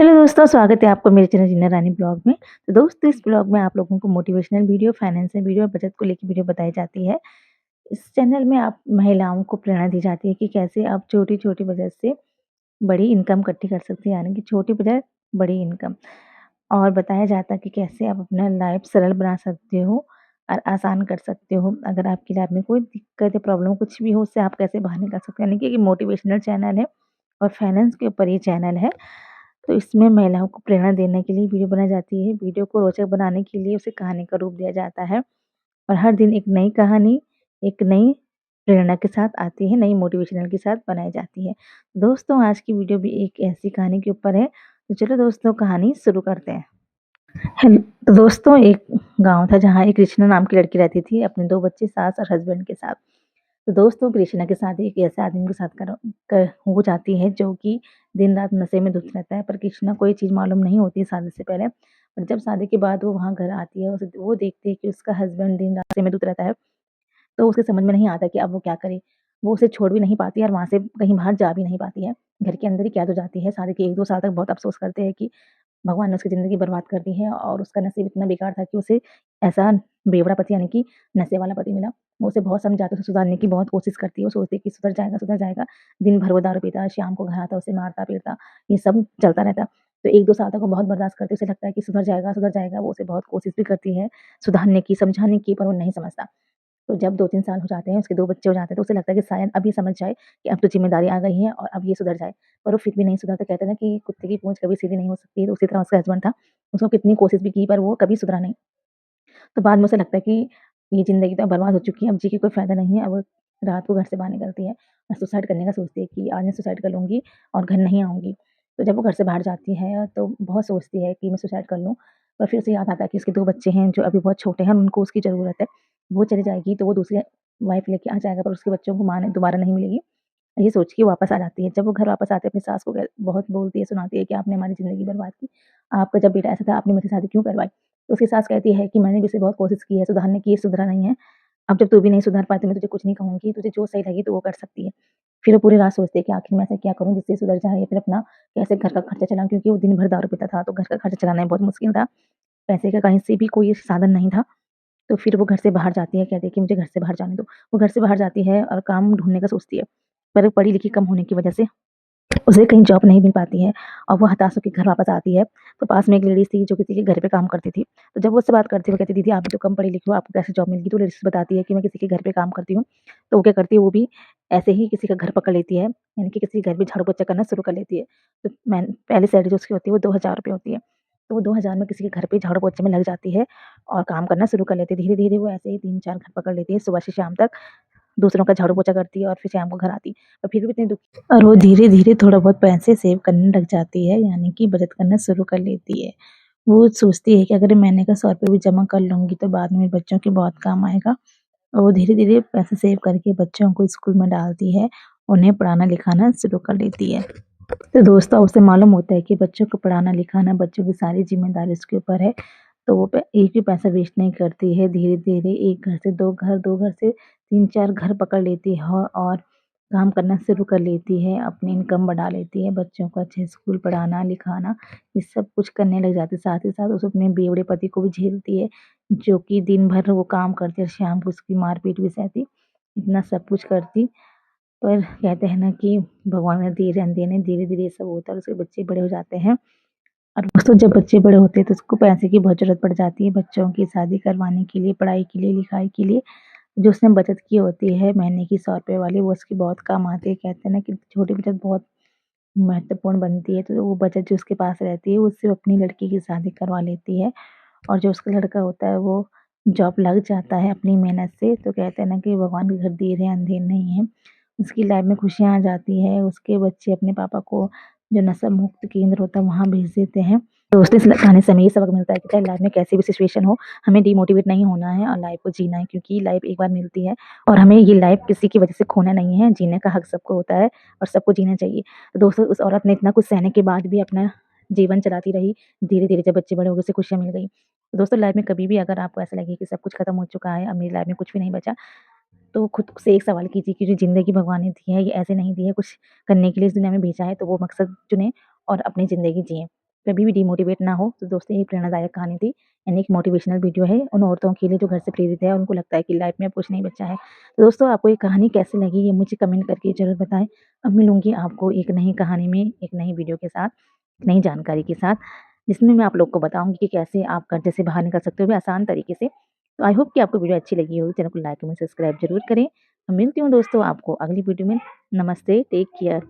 Hello दोस्तों, स्वागत है आपको मेरे चैनल जीना रानी ब्लॉग में। तो दोस्तों इस ब्लॉग में आप लोगों को मोटिवेशनल वीडियो, फाइनेंशियल वीडियो और बचत को लेके वीडियो बताई जाती है। इस चैनल में आप महिलाओं को प्रेरणा दी जाती है कि कैसे आप छोटी-छोटी बचत से बड़ी इनकम इकट्ठी कर सकते हैं, यानी कि छोटी बचत बड़ी इनकम। और बताया जाता है कि कैसे आप अपना लाइफ सरल बना सकते हो और आसान कर सकते हो। अगर आपकी लाइफ में कोई दिक्कत या प्रॉब्लम कुछ भी हो उससे आप कैसे बाहर निकल सकते हैं, यानी कि ये मोटिवेशनल चैनल है और फाइनेंस के ऊपर ये चैनल है। तो इसमें महिलाओं को प्रेरणा देने के लिए वीडियो बनाई जाती है। वीडियो को रोचक बनाने के लिए उसे कहानी का रूप दिया जाता है और हर दिन एक नई कहानी, एक नई प्रेरणा के साथ आती है, नई मोटिवेशनल के साथ बनाई जाती है। दोस्तों आज की वीडियो भी एक ऐसी कहानी के ऊपर है, तो चलो दोस्तों कहानी शुरू करते हैं। हेलो तो दोस्तों एक गाँव था जहाँ एक कृष्णा नाम की लड़की रहती थी अपने 2 बच्चे सास और हस्बैंड के साथ। तो दोस्तों कृष्णा के साथ एक ऐसे आदमी के साथ हो जाती है जो कि दिन-रात नशे में धुत रहता है, पर कृष्णा कोई चीज़ मालूम नहीं होती है शादी से पहले। पर जब शादी के बाद वो वहाँ घर आती है, उसे वो देखती है कि उसका हस्बैंड दिन-रात नशे में धुत रहता है, तो उसे समझ में नहीं आता कि अब वो क्या करे। वो उसे छोड़ भी नहीं पाती है और वहाँ से कहीं बाहर जा भी नहीं पाती है। घर के अंदर ही कैद हो जाती है। शादी के 1-2 साल तक बहुत अफ़सोस करते हैं कि भगवान ने उसकी ज़िंदगी बर्बाद कर दी है और उसका नसीब इतना बेकार था कि उसे ऐसा बेवड़ा पति यानी कि नशे वाला पति मिला। वो उसे बहुत समझाती है, उसे सुधारने की बहुत कोशिश करती है। वो सोचती है कि सुधर जाएगा, सुधर जाएगा। दिन भर वो दारू पीता, शाम को घर आता, उसे मारता-पीटता, ये सब चलता रहता। तो 1-2 साल तक वो बहुत बर्दाश्त करती है, उसे लगता है कि सुधर जाएगा, सुधर जाएगा। वो उसे बहुत कोशिश भी करती है सुधारने की, समझाने की, पर वो नहीं समझता। तो जब 2-3 साल हो जाते हैं, उसके 2 बच्चे हो जाते हैं, तो उसे लगता है कि शायद अब ये समझ जाए कि अब तो ज़िम्मेदारी आ गई है और अब ये सुधर जाए। पर वो फिर भी नहीं सुधरता। कहते हैं ना कि कुत्ते की पूँछ कभी सीधी नहीं हो सकती है, तो उसी तरह उसका हस्बैंड था। उसने कितनी कोशिश भी की पर वो कभी सुधरा नहीं। तो बाद में उसे लगता है कि ये ज़िंदगी तो अब बर्बाद हो चुकी है, अब जी के कोई फ़ायदा नहीं है। अब वो रात को घर से बाहर निकलती है और सुसाइड करने का सोचती है कि आज मैं सुसाइड कर लूँगी और घर नहीं आऊँगी। तो जब वो घर से बाहर जाती है तो बहुत सोचती है कि मैं सुसाइड कर लूँ, पर फिर उसे याद आता है कि उसके 2 बच्चे हैं जो अभी बहुत छोटे हैं, उनको उसकी ज़रूरत है। वो चली जाएगी तो वो दूसरी वाइफ़ लेके आ जाएगा पर उसके बच्चों को माँ ने दोबारा नहीं मिलेगी। ये सोच के वापस आ जाती है। जब वो घर वापस आते हैं अपनी सास को बहुत बोलती है, सुनाती है कि आपने हमारी ज़िंदगी बर्बाद की। आपका जब बेटा ऐसा था आपने मेरी शादी क्यों करवाई? तो उसकी सास कहती है कि मैंने भी उसे बहुत कोशिश की है सुधारने की, ये सुधरा नहीं है। अब जब तू भी नहीं सुधर पाई तो मैं तुझे कुछ नहीं कहूँगी, तुझे जो सही लगे तू वो कर सकती है। फिर वो पूरी रात सोचती है कि आखिर मैं ऐसा क्या करूँ जिससे सुधर जाए या फिर अपना कैसे घर का खर्चा चलाऊँ क्योंकि वो दिन भर दारू पीता था, तो घर का खर्चा चलाना बहुत मुश्किल था। पैसे का कहीं से भी कोई साधन नहीं था। तो फिर वो घर से बाहर जाती है, कहती है कि मुझे घर से बाहर जाने दो। वो घर से बाहर जाती है और काम ढूँढने का सोचती है, पर पढ़ी-लिखी कम होने की वजह से उसे कहीं जॉब नहीं मिल पाती है और वो हताश होके घर वापस आती है। तो पास में एक लेडीज़ थी जो किसी के घर पे काम करती थी। तो जब वो उससे बात करती है, वो कहती है, "दीदी आप भी तो कम पढ़ी-लिखी हो, आपको कैसे जॉब मिल गई?" तो लेडीज़ बताती है कि मैं किसी के घर पे काम करती हूँ। तो वो क्या करती है, वो भी ऐसे ही किसी का घर पकड़ लेती है, यानी कि किसी के घर पे झाड़ू-पोछा करना शुरू कर लेती है। तो पहली सैलरी जो उसकी होती है वो ₹2000 होती है। तो वो 2000 में किसी के घर पे झाड़ू-पोछे में लग जाती है और काम करना शुरू कर लेती है। धीरे-धीरे वो ऐसे ही 3-4 घर पकड़ लेती है, सुबह से शाम तक। दूसरों का झाड़ू-पोछा करती है और फिर शाम को घर आती है। और फिर भी इतनी दुखी और वो धीरे-धीरे थोड़ा बहुत पैसे सेव करने लग जाती है, यानी कि बचत करना शुरू कर लेती है। वो सोचती है कि अगर महीने का ₹100 भी जमा कर लूँगी तो बाद में बच्चों के बहुत काम आएगा। और वो धीरे-धीरे पैसे सेव करके बच्चों को स्कूल में डालती है, उन्हें पढ़ाना-लिखाना शुरू कर देती है। तो दोस्तों उसे मालूम होता है कि बच्चों को पढ़ाना-लिखाना, बच्चों की सारी ज़िम्मेदारी उसके ऊपर है। तो वो एक भी पैसा वेस्ट नहीं करती है, धीरे-धीरे 1 घर से 2 घर, 2 घर से 3-4 घर पकड़ लेती है और काम करना शुरू कर लेती है, अपनी इनकम बढ़ा लेती है, बच्चों को अच्छे स्कूल पढ़ाना-लिखाना, ये सब कुछ करने लग जाती है। साथ ही साथ उसे अपने बेवड़े पति को भी झेलती है, जो कि दिन भर वो काम करते और शाम को उसकी मार-पीट भी सहती, इतना सब कुछ करती। पर कहते हैं ना कि भगवान ने दिए रहते हैं, धीरे-धीरे ये सब होता है और उसके बच्चे बड़े हो जाते हैं। और दोस्तों जब बच्चे बड़े होते हैं तो उसको पैसे की बहुत ज़रूरत पड़ जाती है बच्चों की शादी करवाने के लिए, पढ़ाई के लिए, लिखाई के लिए। जो उसने बचत की होती है महीने की ₹100 वाली वो उसकी बहुत काम आती है। कहते हैं ना कि छोटी बचत बहुत महत्वपूर्ण बनती है, तो वो बचत जो उसके पास रहती है उससे वो अपनी लड़की की शादी करवा लेती है। और जो उसका लड़का होता है वो जॉब लग जाता है अपनी मेहनत से, तो कहते हैं ना कि भगवान के घर देर है अंधेर नहीं है। उसकी लाइफ में खुशियाँ आ जाती है, उसके बच्चे अपने पापा को जो नशा मुक्त केंद्र होता है वहाँ भेज देते हैं। दोस्तों इस कहानी से हमें ये सबक मिलता है कि चाहे लाइफ में कैसी भी सिचुएशन हो, हमें डिमोटिवेट नहीं होना है और लाइफ को जीना है क्योंकि लाइफ एक बार मिलती है और हमें ये लाइफ किसी की वजह से खोना नहीं है, जीने का हक सबको होता है और सबको जीना चाहिए। तो दोस्तों उस औरत ने इतना कुछ सहने के बाद भी अपना जीवन चलाती रही, धीरे-धीरे जब बच्चे बड़े हो गए उसे खुशियाँ मिल गई। तो दोस्तों लाइफ में कभी भी अगर आपको ऐसा लगे कि सब कुछ खत्म हो चुका है, अब मेरी लाइफ में कुछ भी नहीं बचा, तो खुद से एक सवाल कीजिए कि जो ज़िंदगी भगवान ने दी है, ये ऐसे नहीं दी है, कुछ करने के लिए इस दुनिया में भेजा है, तो वो मकसद चुनें और अपनी ज़िंदगी जिएँ। कभी भी डिमोटिवेट ना हो। तो दोस्तों ये प्रेरणादायक कहानी थी, यानी एक मोटिवेशनल वीडियो है उन औरतों के लिए जो घर से प्रेरित है और उनको लगता है कि लाइफ में अब कुछ नहीं बचा है। तो दोस्तों आपको ये कहानी कैसी लगी ये मुझे कमेंट करके ज़रूर बताएँ। अब मिलूँगी आपको एक नई कहानी में, एक नई वीडियो के साथ, नई जानकारी के साथ, जिसमें मैं आप लोग को बताऊँगी कि कैसे आप कर्ज़े से बाहर निकल सकते हो भी आसान तरीके से। तो आई होप कि आपको वीडियो अच्छी लगी होगी। चैनल को लाइक एवं सब्सक्राइब ज़रूर करें। मैं मिलती हूँ दोस्तों आपको अगली वीडियो में। नमस्ते, टेक केयर।